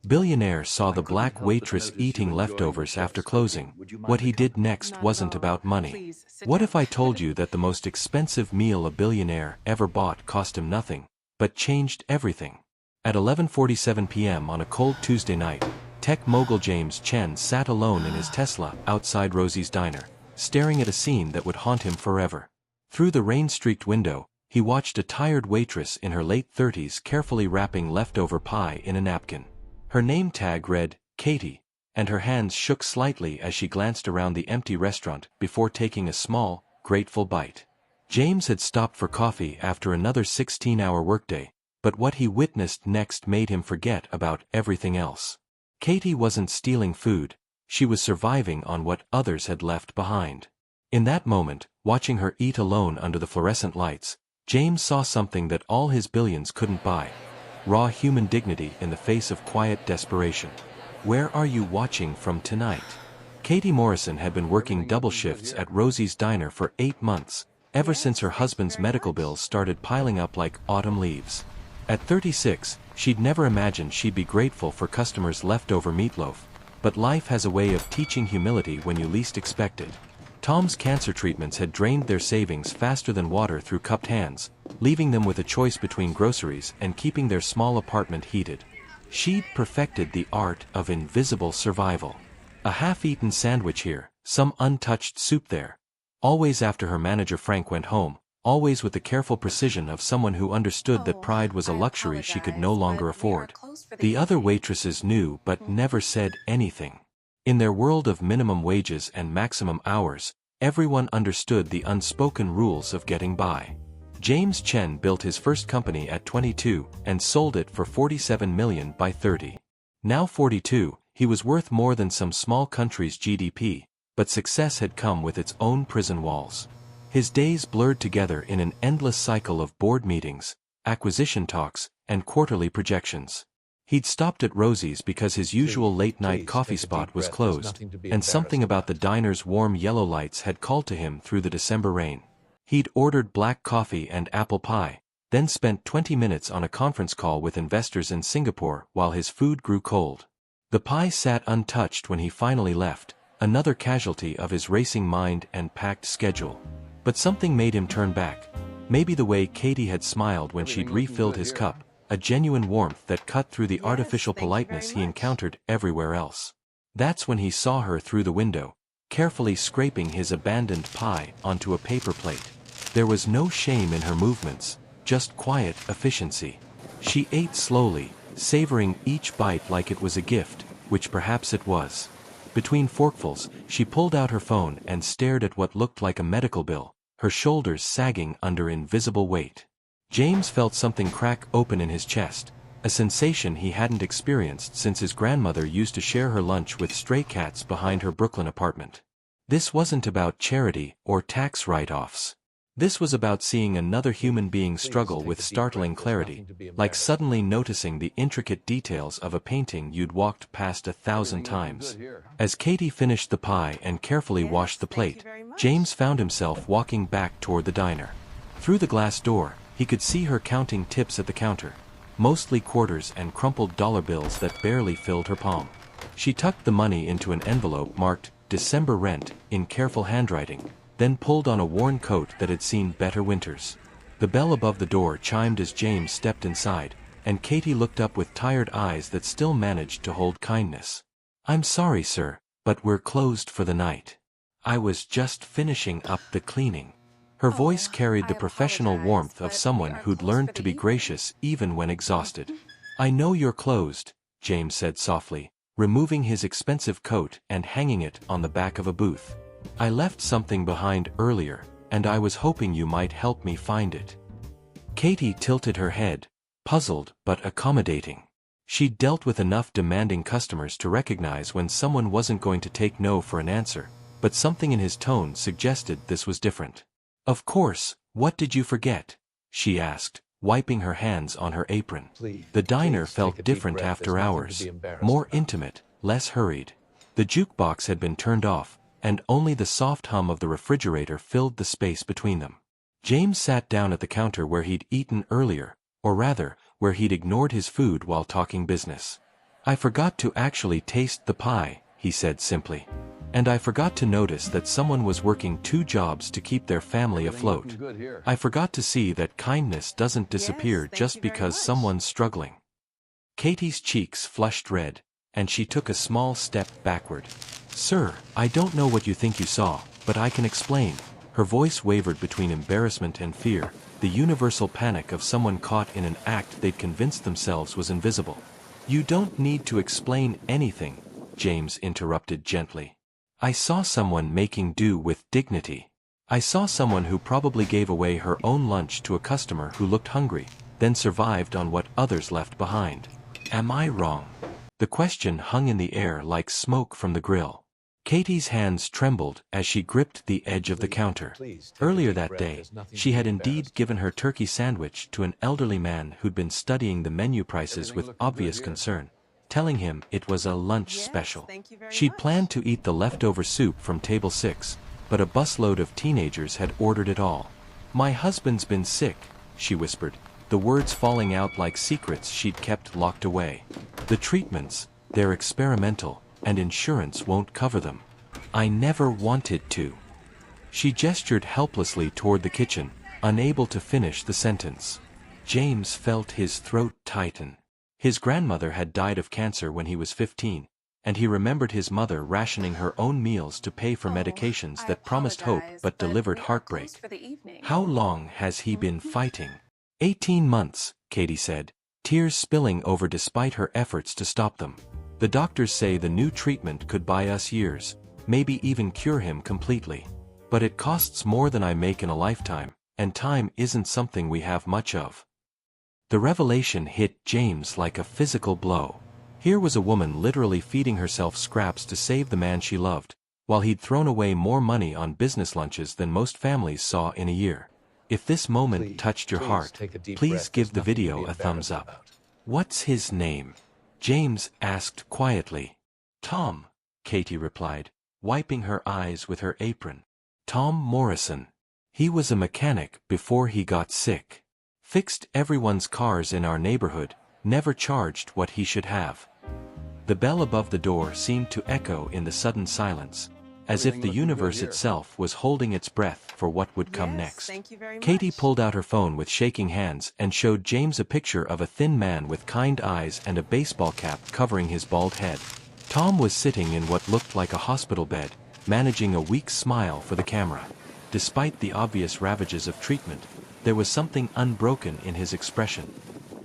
Billionaire saw the black waitress eating leftovers after closing. What he did next wasn't about money. What if I told you that the most expensive meal a billionaire ever bought cost him nothing, but changed everything? At 11:47 p.m. on a cold Tuesday night, tech mogul James Chen sat alone in his Tesla outside Rosie's diner, staring at a scene that would haunt him forever. Through the rain-streaked window, he watched a tired waitress in her late 30s carefully wrapping leftover pie in a napkin. Her name tag read, Katie, and her hands shook slightly as she glanced around the empty restaurant before taking a small, grateful bite. James had stopped for coffee after another 16-hour workday, but what he witnessed next made him forget about everything else. Katie wasn't stealing food, she was surviving on what others had left behind. In that moment, watching her eat alone under the fluorescent lights, James saw something that all his billions couldn't buy. Raw human dignity in the face of quiet desperation. Where are you watching from tonight? Katie Morrison had been working double shifts at Rosie's diner for 8 months, ever since her husband's medical bills started piling up like autumn leaves. At 36, she'd never imagined she'd be grateful for customers' leftover meatloaf, but life has a way of teaching humility when you least expect it. Tom's cancer treatments had drained their savings faster than water through cupped hands, leaving them with a choice between groceries and keeping their small apartment heated. She'd perfected the art of invisible survival. A half-eaten sandwich here, some untouched soup there. Always after her manager Frank went home, always with the careful precision of someone who understood that pride was a luxury she could no longer afford. The other waitresses knew but never said anything. In their world of minimum wages and maximum hours, everyone understood the unspoken rules of getting by. James Chen built his first company at 22 and sold it for $47 million by 30. Now 42, he was worth more than some small country's GDP, but success had come with its own prison walls. His days blurred together in an endless cycle of board meetings, acquisition talks, and quarterly projections. He'd stopped at Rosie's because his usual late-night coffee spot was closed, and something about the diner's warm yellow lights had called to him through the December rain. He'd ordered black coffee and apple pie, then spent 20 minutes on a conference call with investors in Singapore while his food grew cold. The pie sat untouched when he finally left, another casualty of his racing mind and packed schedule. But something made him turn back. Maybe the way Katie had smiled when she'd refilled his cup, a genuine warmth that cut through the artificial politeness he encountered everywhere else. That's when he saw her through the window, carefully scraping his abandoned pie onto a paper plate. There was no shame in her movements, just quiet efficiency. She ate slowly, savoring each bite like it was a gift, which perhaps it was. Between forkfuls, she pulled out her phone and stared at what looked like a medical bill, her shoulders sagging under invisible weight. James felt something crack open in his chest, a sensation he hadn't experienced since his grandmother used to share her lunch with stray cats behind her Brooklyn apartment. This wasn't about charity or tax write-offs. This was about seeing another human being struggle with startling clarity, like suddenly noticing the intricate details of a painting you'd walked past 1,000 times. As Katie finished the pie and carefully washed the plate, James found himself walking back toward the diner. Through the glass door, he could see her counting tips at the counter, mostly quarters and crumpled dollar bills that barely filled her palm. She tucked the money into an envelope marked December rent in careful handwriting, then pulled on a worn coat that had seen better winters. The bell above the door chimed as James stepped inside, and Katie looked up with tired eyes that still managed to hold kindness. "I'm sorry, sir, but we're closed for the night. I was just finishing up the cleaning." Her voice carried the professional warmth of someone who'd learned to be gracious even when exhausted. "I know you're closed," James said softly, removing his expensive coat and hanging it on the back of a booth. "I left something behind earlier, and I was hoping you might help me find it." Katie tilted her head, puzzled but accommodating. She'd dealt with enough demanding customers to recognize when someone wasn't going to take no for an answer, but something in his tone suggested this was different. "Of course, what did you forget?" she asked, wiping her hands on her apron. The diner felt different after hours, more intimate, less hurried. The jukebox had been turned off, and only the soft hum of the refrigerator filled the space between them. James sat down at the counter where he'd eaten earlier, or rather, where he'd ignored his food while talking business. I forgot to actually taste the pie, he said simply. And I forgot to notice that someone was working 2 jobs to keep their family afloat. I forgot to see that kindness doesn't disappear just because someone's struggling. Katie's cheeks flushed red, and she took a small step backward. Sir, I don't know what you think you saw, but I can explain. Her voice wavered between embarrassment and fear, the universal panic of someone caught in an act they'd convinced themselves was invisible. You don't need to explain anything, James interrupted gently. I saw someone making do with dignity. I saw someone who probably gave away her own lunch to a customer who looked hungry, then survived on what others left behind. Am I wrong? The question hung in the air like smoke from the grill. Katie's hands trembled as she gripped the edge of the counter. Earlier that day, she had indeed given her turkey sandwich to an elderly man who'd been studying the menu prices with obvious concern, telling him it was a lunch special. She'd planned to eat the leftover soup from table 6, but a busload of teenagers had ordered it all. My husband's been sick, she whispered, the words falling out like secrets she'd kept locked away. The treatments, they're experimental, and insurance won't cover them. I never wanted to. She gestured helplessly toward the kitchen, unable to finish the sentence. James felt his throat tighten. His grandmother had died of cancer when he was 15, and he remembered his mother rationing her own meals to pay for medications that promised hope but delivered heartbreak. How long has he been fighting? 18 months, Katie said, tears spilling over despite her efforts to stop them. The doctors say the new treatment could buy us years, maybe even cure him completely. But it costs more than I make in a lifetime, and time isn't something we have much of. The revelation hit James like a physical blow. Here was a woman literally feeding herself scraps to save the man she loved, while he'd thrown away more money on business lunches than most families saw in a year. If this moment touched your heart, please give the video a thumbs up. What's his name? James asked quietly. Tom, Katie replied, wiping her eyes with her apron. Tom Morrison. He was a mechanic before he got sick. Fixed everyone's cars in our neighborhood, never charged what he should have. The bell above the door seemed to echo in the sudden silence, as if the universe itself was holding its breath for what would come next. Katie pulled out her phone with shaking hands and showed James a picture of a thin man with kind eyes and a baseball cap covering his bald head. Tom was sitting in what looked like a hospital bed, managing a weak smile for the camera. Despite the obvious ravages of treatment, there was something unbroken in his expression.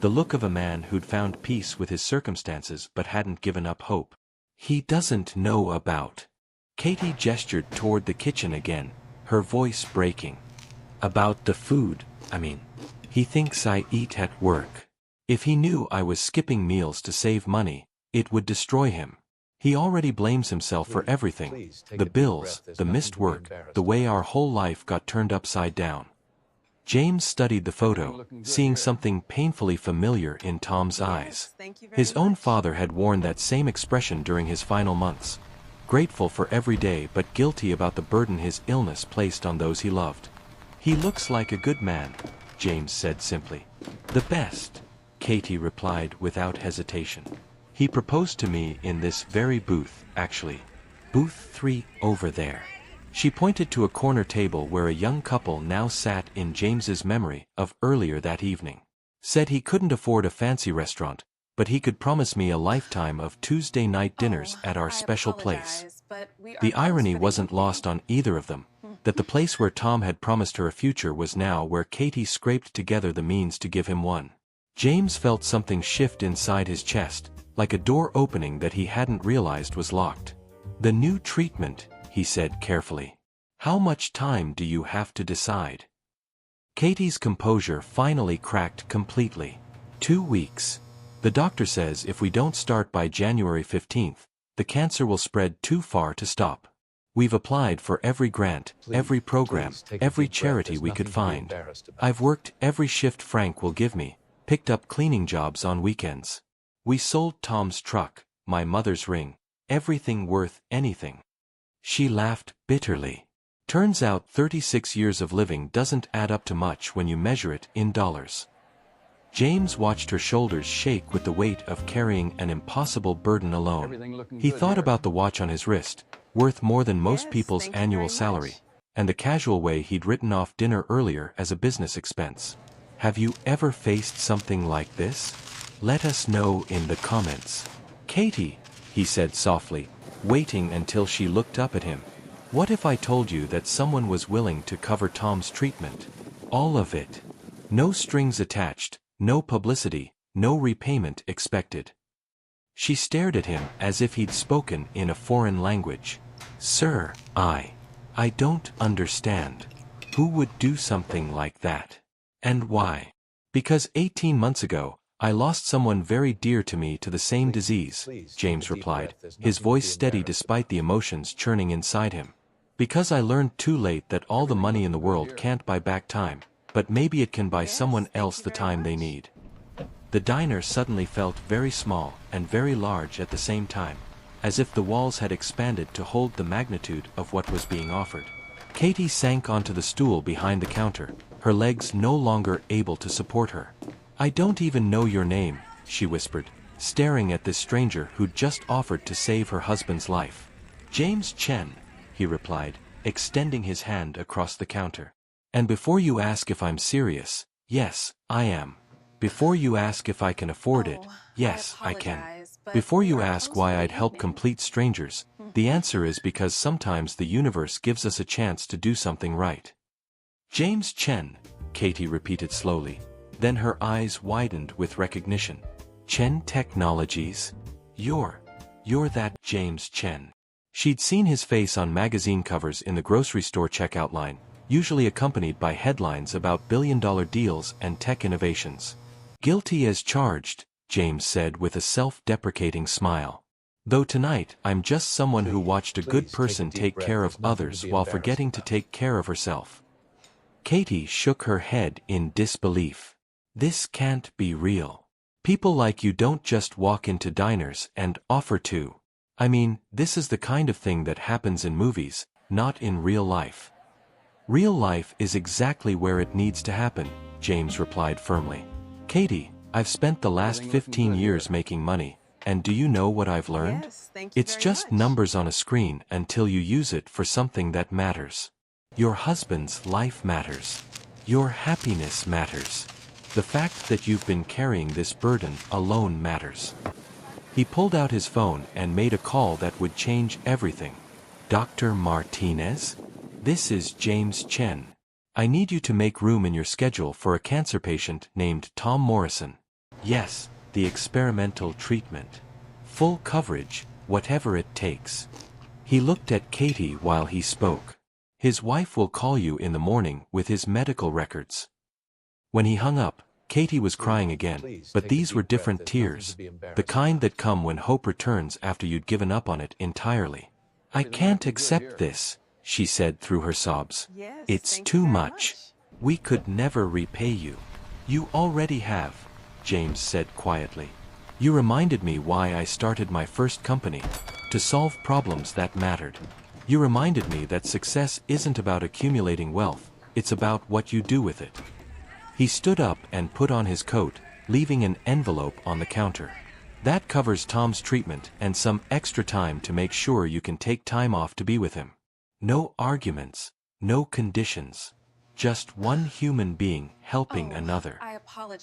The look of a man who'd found peace with his circumstances but hadn't given up hope. He doesn't know about. Katie gestured toward the kitchen again, her voice breaking. About the food, I mean. He thinks I eat at work. If he knew I was skipping meals to save money, it would destroy him. He already blames himself for everything. The bills, the missed work, the way our whole life got turned upside down. James studied the photo, seeing something painfully familiar in Tom's eyes. His own father had worn that same expression during his final months. Grateful for every day but guilty about the burden his illness placed on those he loved. He looks like a good man, James said simply. The best, Katie replied without hesitation. He proposed to me in this very booth, actually. Booth 3 over there. She pointed to a corner table where a young couple now sat in James's memory of earlier that evening. Said he couldn't afford a fancy restaurant, but he could promise me a lifetime of Tuesday night dinners at our special place. The irony wasn't lost on either of them, that the place where Tom had promised her a future was now where Katie scraped together the means to give him one. James felt something shift inside his chest, like a door opening that he hadn't realized was locked. The new treatment, he said carefully. How much time do you have to decide? Katie's composure finally cracked completely. 2 weeks. The doctor says if we don't start by January 15th, the cancer will spread too far to stop. We've applied for every grant, every program, every charity we could find. I've worked every shift Frank will give me, picked up cleaning jobs on weekends. We sold Tom's truck, my mother's ring, everything worth anything. She laughed bitterly. Turns out 36 years of living doesn't add up to much when you measure it in dollars. James watched her shoulders shake with the weight of carrying an impossible burden alone. He thought about the watch on his wrist, worth more than most people's annual salary, and the casual way he'd written off dinner earlier as a business expense. Have you ever faced something like this? Let us know in the comments. Katie, he said softly, waiting until she looked up at him. What if I told you that someone was willing to cover Tom's treatment? All of it. No strings attached, no publicity, no repayment expected. She stared at him as if he'd spoken in a foreign language. Sir, I don't understand. Who would do something like that? And why? Because 18 months ago, I lost someone very dear to me to the same disease, James replied, his voice steady despite the emotions churning inside him. Because I learned too late that all the money in the world can't buy back time, but maybe it can buy someone else the time they need. The diner suddenly felt very small and very large at the same time, as if the walls had expanded to hold the magnitude of what was being offered. Katie sank onto the stool behind the counter, her legs no longer able to support her. I don't even know your name, she whispered, staring at this stranger who'd just offered to save her husband's life. James Chen, he replied, extending his hand across the counter. And before you ask if I'm serious, yes, I am. Before you ask if I can afford it, yes, I can. Before you ask why I'd help complete strangers, the answer is because sometimes the universe gives us a chance to do something right. James Chen, Katie repeated slowly. Then her eyes widened with recognition. Chen Technologies? You're that James Chen. She'd seen his face on magazine covers in the grocery store checkout line, usually accompanied by headlines about billion-dollar deals and tech innovations. Guilty as charged, James said with a self-deprecating smile. Though tonight I'm just someone who watched a good person take care of others while forgetting to take care of herself. Katie shook her head in disbelief. This can't be real. People like you don't just walk into diners and offer to. I mean, this is the kind of thing that happens in movies, not in real life. Real life is exactly where it needs to happen, James replied firmly. Katie, I've spent the last 15 years making money, and do you know what I've learned? It's just numbers on a screen until you use it for something that matters. Your husband's life matters. Your happiness matters. The fact that you've been carrying this burden alone matters. He pulled out his phone and made a call that would change everything. Dr. Martinez? This is James Chen. I need you to make room in your schedule for a cancer patient named Tom Morrison. Yes, the experimental treatment. Full coverage, whatever it takes. He looked at Katie while he spoke. His wife will call you in the morning with his medical records. When he hung up, Katie was crying again, but these were different tears, the kind that come when hope returns after you'd given up on it entirely. I can't accept this, she said through her sobs. It's too much. We could never repay you. You already have, James said quietly. You reminded me why I started my first company, to solve problems that mattered. You reminded me that success isn't about accumulating wealth, it's about what you do with it. He stood up and put on his coat, leaving an envelope on the counter. That covers Tom's treatment and some extra time to make sure you can take time off to be with him. No arguments, no conditions. Just one human being helping another.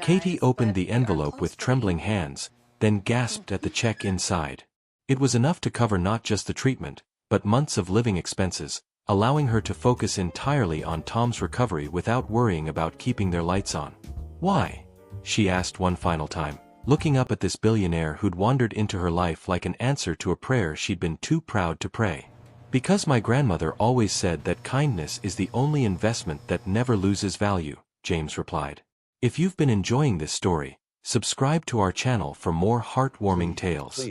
Katie opened the envelope with trembling hands, then gasped at the check inside. It was enough to cover not just the treatment, but months of living expenses, allowing her to focus entirely on Tom's recovery without worrying about keeping their lights on. Why? She asked one final time, looking up at this billionaire who'd wandered into her life like an answer to a prayer she'd been too proud to pray. Because my grandmother always said that kindness is the only investment that never loses value, James replied. If you've been enjoying this story, subscribe to our channel for more heartwarming tales.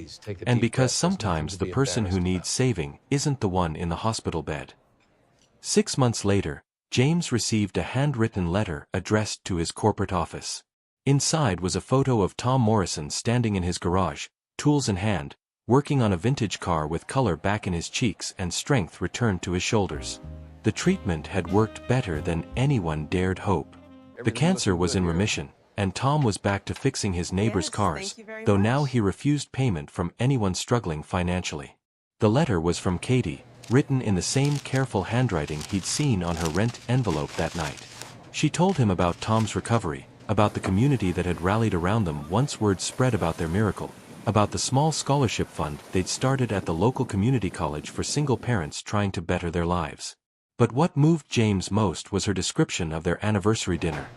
And because sometimes the person who needs saving isn't the one in the hospital bed. 6 months later, James received a handwritten letter addressed to his corporate office. Inside was a photo of Tom Morrison standing in his garage, tools in hand, working on a vintage car with color back in his cheeks and strength returned to his shoulders. The treatment had worked better than anyone dared hope. The cancer was in remission, and Tom was back to fixing his neighbor's cars, though now he refused payment from anyone struggling financially. The letter was from Katie, written in the same careful handwriting he'd seen on her rent envelope that night. She told him about Tom's recovery, about the community that had rallied around them once word spread about their miracle, about the small scholarship fund they'd started at the local community college for single parents trying to better their lives. But what moved James most was her description of their anniversary dinner,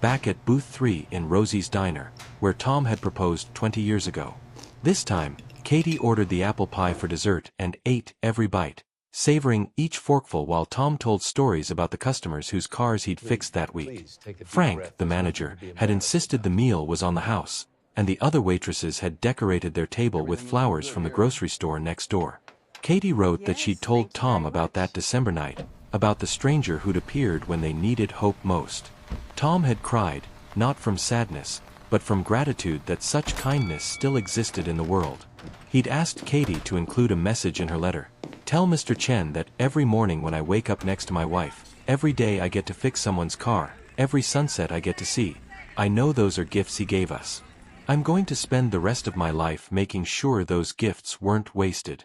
back at Booth 3 in Rosie's Diner, where Tom had proposed 20 years ago. This time, Katie ordered the apple pie for dessert and ate every bite, savoring each forkful while Tom told stories about the customers whose cars he'd fixed that week. Frank, the manager, had insisted the meal was on the house, and the other waitresses had decorated their table with flowers from the grocery store next door. Katie wrote that she'd told Tom about that December night, about the stranger who'd appeared when they needed hope most. Tom had cried, not from sadness, but from gratitude that such kindness still existed in the world. He'd asked Katie to include a message in her letter. Tell Mr. Chen that every morning when I wake up next to my wife, every day I get to fix someone's car, every sunset I get to see, I know those are gifts he gave us. I'm going to spend the rest of my life making sure those gifts weren't wasted.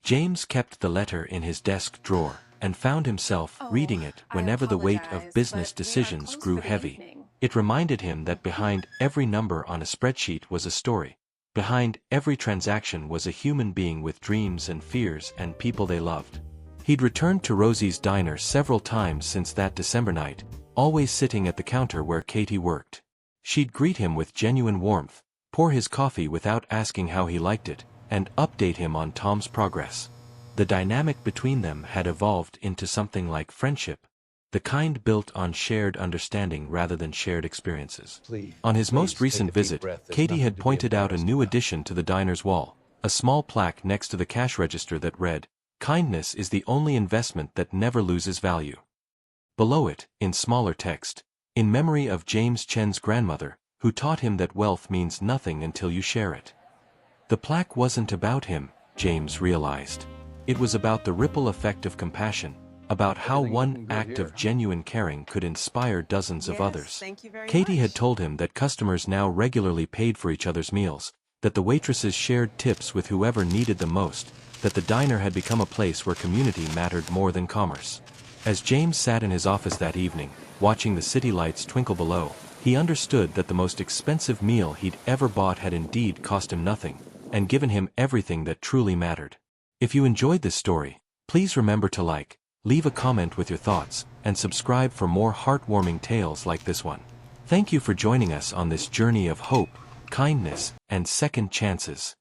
James kept the letter in his desk drawer, and found himself reading it whenever the weight of business decisions grew heavy. It reminded him that behind every number on a spreadsheet was a story. Behind every transaction was a human being with dreams and fears and people they loved. He'd returned to Rosie's Diner several times since that December night, always sitting at the counter where Katie worked. She'd greet him with genuine warmth, pour his coffee without asking how he liked it, and update him on Tom's progress. The dynamic between them had evolved into something like friendship, the kind built on shared understanding rather than shared experiences. On his most recent visit, Katie had pointed out a new addition to the diner's wall, a small plaque next to the cash register that read, "Kindness is the only investment that never loses value." Below it, in smaller text, in memory of James Chen's grandmother, who taught him that wealth means nothing until you share it. The plaque wasn't about him, James realized. It was about the ripple effect of compassion, about how one act of genuine caring could inspire dozens of others. Katie had told him that customers now regularly paid for each other's meals, that the waitresses shared tips with whoever needed them most, that the diner had become a place where community mattered more than commerce. As James sat in his office that evening, watching the city lights twinkle below, he understood that the most expensive meal he'd ever bought had indeed cost him nothing, and given him everything that truly mattered. If you enjoyed this story, please remember to like, leave a comment with your thoughts, and subscribe for more heartwarming tales like this one. Thank you for joining us on this journey of hope, kindness, and second chances.